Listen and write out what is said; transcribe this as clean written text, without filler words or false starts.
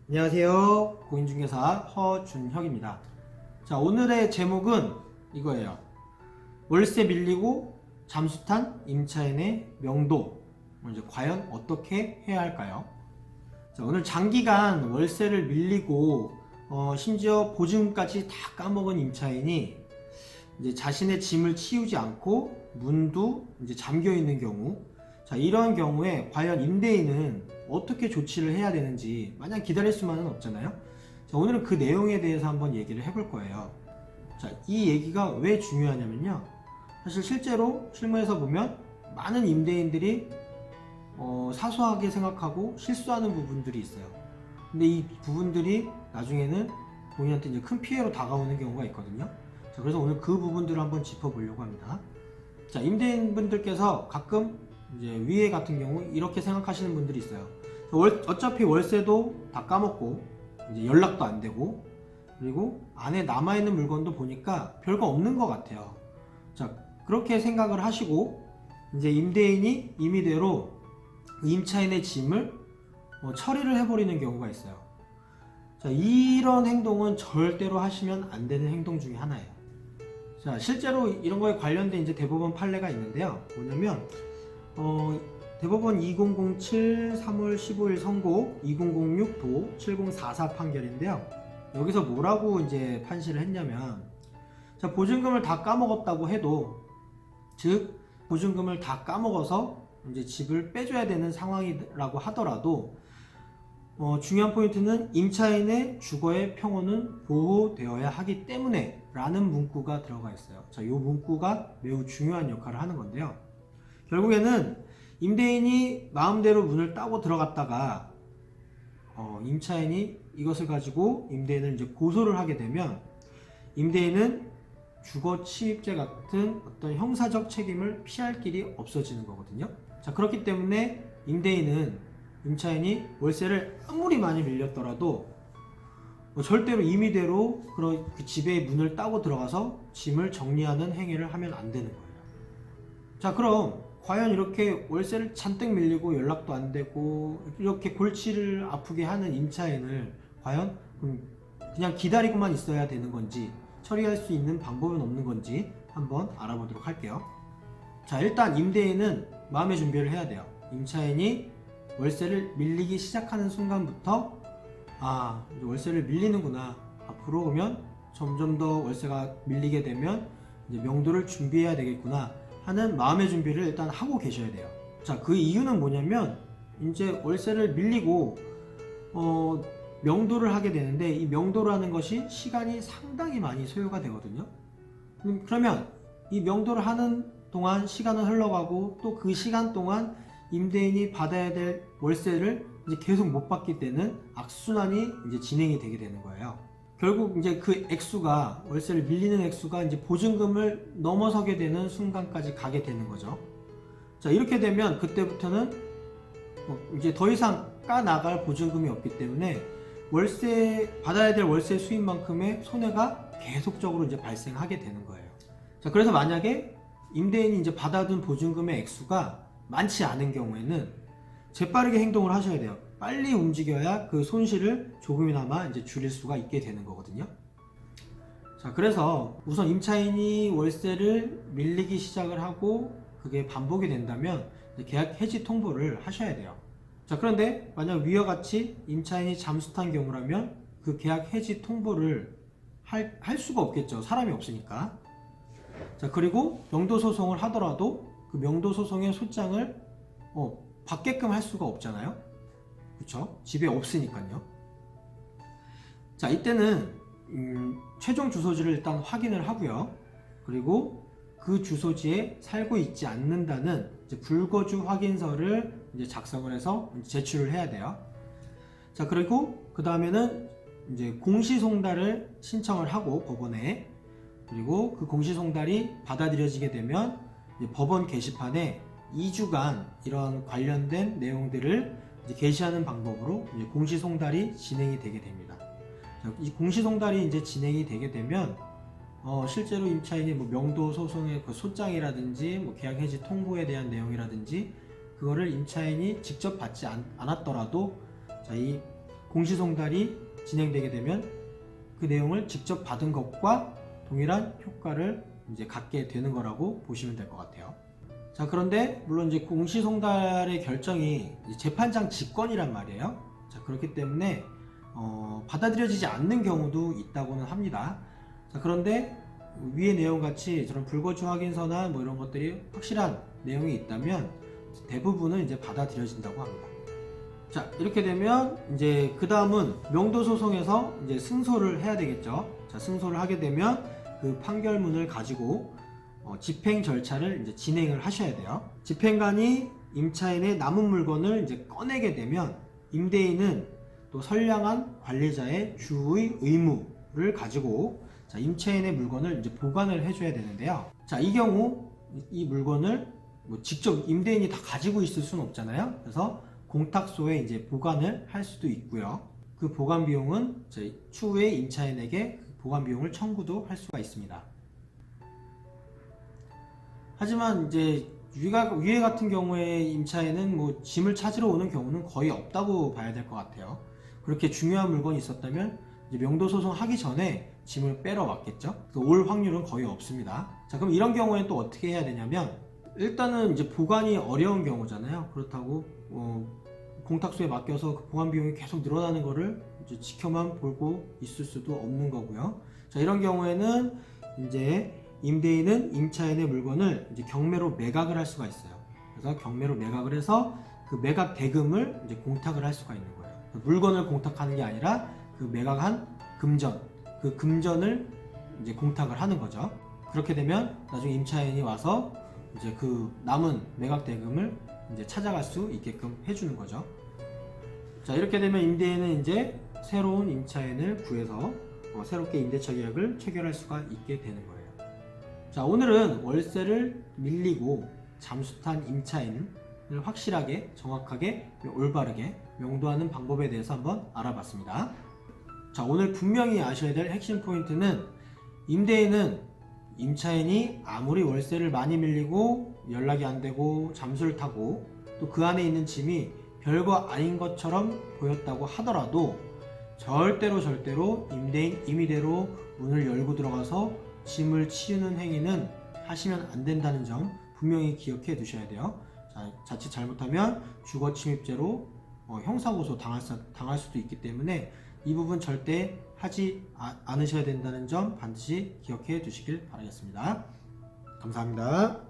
안녕하세요. 공인중개사 허준혁입니다. 자, 오늘의 제목은 이거예요. 월세 밀리고 잠수탄 임차인의 명도. 이제 과연 어떻게 해야 할까요? 자, 오늘 장기간 월세를 밀리고 심지어 보증금까지 다 까먹은 임차인이 이제 자신의 짐을 치우지 않고 문도 이제 잠겨 있는 경우, 자, 이런 경우에 과연 임대인은 어떻게 조치를 해야 되는지 마냥 기다릴 수만은 없잖아요. 자, 오늘은 그 내용에 대해서 한번 얘기를 해볼 거예요. 자, 이 얘기가 왜 중요하냐면요. 사실 실제로 실무에서 보면 많은 임대인들이 사소하게 생각하고 실수하는 부분들이 있어요. 근데 이 부분들이 나중에는 본인한테 이제 큰 피해로 다가오는 경우가 있거든요. 자, 그래서 오늘 그 부분들을 한번 짚어보려고 합니다. 자, 임대인분들께서 가끔 이제 위에 같은 경우 이렇게 생각하시는 분들이 있어요. 어차피 월세도 다 까먹고 이제 연락도 안 되고 그리고 안에 남아있는 물건도 보니까 별거 없는 것 같아요. 자, 그렇게 생각을 하시고 이제 임대인이 임의대로 임차인의 짐을 처리를 해버리는 경우가 있어요. 자, 이런 행동은 절대로 하시면 안 되는 행동 중에 하나예요. 자, 실제로 이런 거에 관련된 이제 대법원 판례가 있는데요. 뭐냐면 대법원 2007 3월 15일 선고 2006 도 7044 판결인데요. 여기서 뭐라고 이제 판시를 했냐면, 자, 보증금을 다 까먹었다고 해도, 즉 보증금을 다 까먹어서 이제 집을 빼줘야 되는 상황이라고 하더라도 중요한 포인트는 임차인의 주거의 평온은 보호되어야 하기 때문에 라는 문구가 들어가 있어요. 자, 이 문구가 매우 중요한 역할을 하는 건데요. 결국에는 임대인이 마음대로 문을 따고 들어갔다가 임차인이 이것을 가지고 임대인을 이제 고소를 하게 되면 임대인은 주거 침입죄 같은 어떤 형사적 책임을 피할 길이 없어지는 거거든요. 자, 그렇기 때문에 임대인은 임차인이 월세를 아무리 많이 밀렸더라도 절대로 임의대로 그 집의 문을 따고 들어가서 짐을 정리하는 행위를 하면 안 되는 거예요. 자, 그럼 과연 이렇게 월세를 잔뜩 밀리고 연락도 안 되고 이렇게 골치를 아프게 하는 임차인을 과연 그냥 기다리고만 있어야 되는 건지, 처리할 수 있는 방법은 없는 건지 한번 알아보도록 할게요. 자, 일단 임대인은 마음의 준비를 해야 돼요. 임차인이 월세를 밀리기 시작하는 순간부터 이제 월세를 밀리는구나, 앞으로 오면 점점 더 월세가 밀리게 되면 이제 명도를 준비해야 되겠구나 하는 마음의 준비를 일단 하고 계셔야 돼요. 자, 그 이유는 뭐냐면 이제 월세를 밀리고 명도를 하게 되는데, 이 명도라는 것이 시간이 상당히 많이 소요가 되거든요. 그러면 이 명도를 하는 동안 시간은 흘러가고 또 그 시간 동안 임대인이 받아야 될 월세를 이제 계속 못 받게 되는 악순환이 이제 진행이 되게 되는 거예요. 결국 이제 그 액수가, 월세를 밀리는 액수가 이제 보증금을 넘어서게 되는 순간까지 가게 되는 거죠. 자, 이렇게 되면 그때부터는 이제 더 이상 까나갈 보증금이 없기 때문에 받아야 될 월세 수입만큼의 손해가 계속적으로 이제 발생하게 되는 거예요. 자, 그래서 만약에 임대인이 이제 받아둔 보증금의 액수가 많지 않은 경우에는 재빠르게 행동을 하셔야 돼요. 빨리 움직여야 그 손실을 조금이나마 이제 줄일 수가 있게 되는 거거든요. 자, 그래서 우선 임차인이 월세를 밀리기 시작을 하고 그게 반복이 된다면 계약 해지 통보를 하셔야 돼요. 자, 그런데 만약 위와 같이 임차인이 잠수탄 경우라면 그 계약 해지 통보를 할 수가 없겠죠. 사람이 없으니까. 자, 그리고 명도 소송을 하더라도 그 명도 소송의 소장을 받게끔 할 수가 없잖아요. 그렇죠? 집에 없으니까요. 자, 이때는 최종 주소지를 일단 확인을 하고요. 그리고 그 주소지에 살고 있지 않는다는 이제 불거주 확인서를 이제 작성을 해서 제출을 해야 돼요. 자, 그리고 그 다음에는 이제 공시송달을 신청을 하고 법원에, 그리고 그 공시송달이 받아들여지게 되면 이제 법원 게시판에 2주간 이런 관련된 내용들을 이제 게시하는 방법으로 이제 공시송달이 진행이 되게 됩니다. 자, 이 공시송달이 이제 진행이 되게 되면 실제로 임차인이 뭐 명도 소송의 그 소장이라든지 뭐 계약 해지 통보에 대한 내용이라든지 그거를 임차인이 직접 받지 않았더라도, 자, 이 공시송달이 진행되게 되면 그 내용을 직접 받은 것과 동일한 효과를 이제 갖게 되는 거라고 보시면 될 것 같아요. 자, 그런데 물론 이제 공시송달의 결정이 재판장 직권이란 말이에요. 자, 그렇기 때문에 받아들여지지 않는 경우도 있다고는 합니다. 자, 그런데 위의 내용 같이 저런 불거주 확인서나 뭐 이런 것들이 확실한 내용이 있다면 대부분은 이제 받아들여진다고 합니다. 자, 이렇게 되면 이제 그 다음은 명도 소송에서 이제 승소를 해야 되겠죠. 자, 승소를 하게 되면 그 판결문을 가지고 집행 절차를 이제 진행을 하셔야 돼요. 집행관이 임차인의 남은 물건을 이제 꺼내게 되면 임대인은 또 선량한 관리자의 주의 의무를 가지고 자, 임차인의 물건을 이제 보관을 해줘야 되는데요. 자, 이 경우 이 물건을 뭐 직접 임대인이 다 가지고 있을 수는 없잖아요. 그래서 공탁소에 이제 보관을 할 수도 있고요. 그 보관 비용은 추후에 임차인에게 보관 비용을 청구도 할 수가 있습니다. 하지만 이제 위에 같은 경우에 임차인은 뭐 짐을 찾으러 오는 경우는 거의 없다고 봐야 될 것 같아요. 그렇게 중요한 물건이 있었다면 이제 명도 소송 하기 전에 짐을 빼러 왔겠죠. 올 확률은 거의 없습니다. 자, 그럼 이런 경우에는 또 어떻게 해야 되냐면 일단은 이제 보관이 어려운 경우잖아요. 그렇다고 공탁소에 맡겨서 그 보관 비용이 계속 늘어나는 거를 이제 지켜만 보고 있을 수도 없는 거고요. 자, 이런 경우에는 이제 임대인은 임차인의 물건을 이제 경매로 매각을 할 수가 있어요. 그래서 경매로 매각을 해서 그 매각 대금을 이제 공탁을 할 수가 있는 거예요. 물건을 공탁하는 게 아니라 그 매각한 금전, 그 금전을 이제 공탁을 하는 거죠. 그렇게 되면 나중에 임차인이 와서 이제 그 남은 매각 대금을 이제 찾아갈 수 있게끔 해주는 거죠. 자, 이렇게 되면 임대인은 이제 새로운 임차인을 구해서 새롭게 임대차 계약을 체결할 수가 있게 되는 거예요. 자, 오늘은 월세를 밀리고 잠수탄 임차인을 확실하게, 정확하게, 올바르게 명도하는 방법에 대해서 한번 알아봤습니다. 자, 오늘 분명히 아셔야 될 핵심 포인트는 임대인은 임차인이 아무리 월세를 많이 밀리고 연락이 안 되고 잠수를 타고 또 그 안에 있는 짐이 별거 아닌 것처럼 보였다고 하더라도 절대로 임대인 임의대로 문을 열고 들어가서 짐을 치우는 행위는 하시면 안 된다는 점 분명히 기억해 두셔야 돼요. 자, 자칫 잘못하면 주거 침입죄로 형사고소 당할 수도 있기 때문에 이 부분 절대 하지 않으셔야 된다는 점 반드시 기억해 두시길 바라겠습니다. 감사합니다.